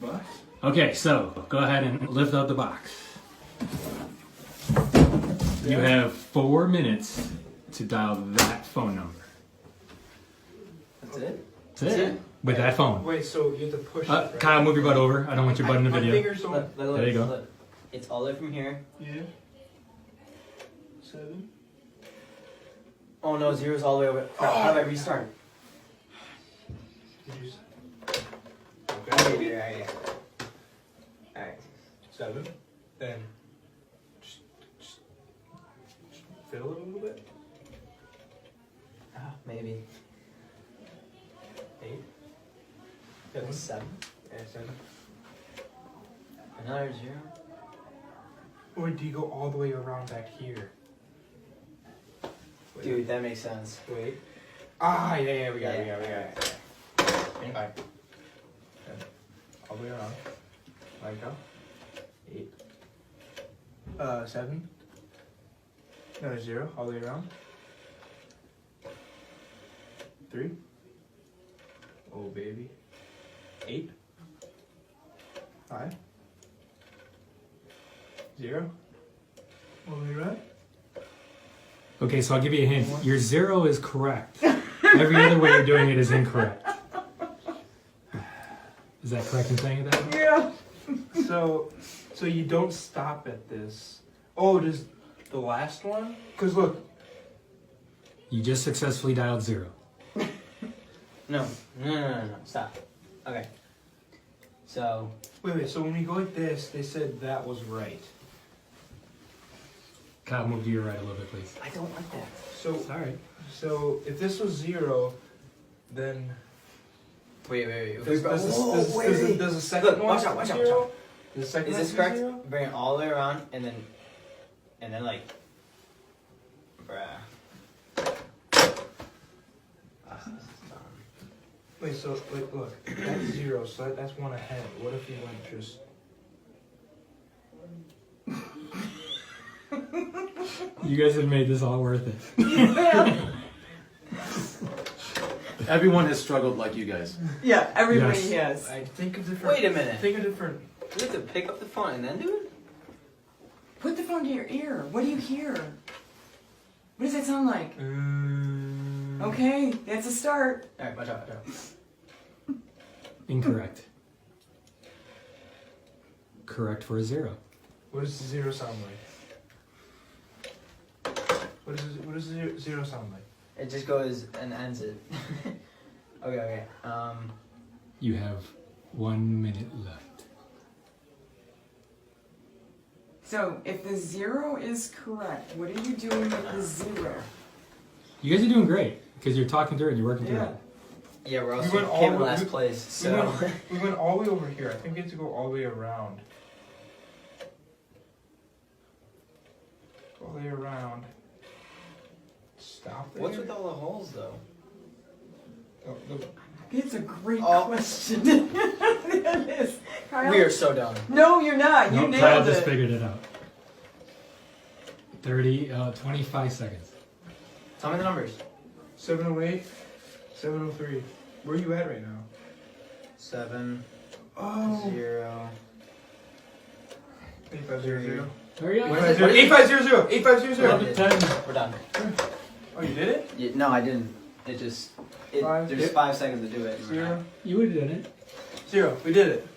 Box? Okay, so go ahead and lift up the box. You have 4 minutes to dial that phone number. That's it? That's it. With that phone. Wait, so you have to push it, right? Kyle, move your butt over. I don't want your butt in the My video. fingers don't... Look, There you go. Look. It's all the way from here. Yeah. 7. Oh no, zero's all the way over. Crap, how do I restart? Did you... Okay, right. Alright. 7. Then... Just fiddle it a little bit. Maybe. 8. That was 7. Yeah, 7. Another 0. Or do you go all the way around back here? Wait. Dude, that makes sense. Wait. Ah, yeah, we got it. Alright. All the way around. Like go. 8. 7. Another 0, all the way around. 3. Oh, baby. 8. 5. 0. All the way around. Okay, so I'll give you a hint. Your 0 is correct. Every other way you're doing it is incorrect. Is that correct in saying it that way? Yeah. So you don't stop at this. Oh, does the last one? Because look. You just successfully dialed 0. No. Stop. Okay. So. Wait. So when we go like this, they said that was right. Kyle, move to your right a little bit, please. I don't like that. So It's alright. So if this was 0, then Wait. does the second Look, one watch out. zero? Does the second Is one this correct? 0? Bring it all the way around and then like. Bruh. This is dumb. Wait, so look, that's 0, so that's one ahead. What if you went just? You guys have made this all worth it. Everyone has struggled like you guys. Yeah, everybody Yes. has. I think of different. Wait a minute. Think of different. Do we have to pick up the phone and then do it? Put the phone to your ear. What do you hear? What does that sound like? Okay, that's a start. Alright, watch out. Incorrect. Correct for a 0. What does 0 sound like? What does 0 sound like? It just goes and ends it. Okay. You have 1 minute left. So, if the 0 is correct, what are you doing with the 0? You guys are doing great because you're talking through it and you're working through Yeah. it. Yeah, we're We also went all came the in way- last place, so. We went all the way over here. I think we have to go all the way around. Go all the way around. Stop there. What's with all the holes though? It's a great Oh. question. It is. Kyle? We are so dumb. No, you're not. You Nope, Kyle nailed just it. figured it out. 25 seconds. Tell me the numbers. 708, 703. Where are you at right now? 7, Oh. 0. 8500. Hurry up. What is it? 8500. 8500. 10. We're done. Oh, you did it? Yeah, no, I didn't. It just. Five. There's 5 seconds to do it. 0. You would have done it. 0. We did it.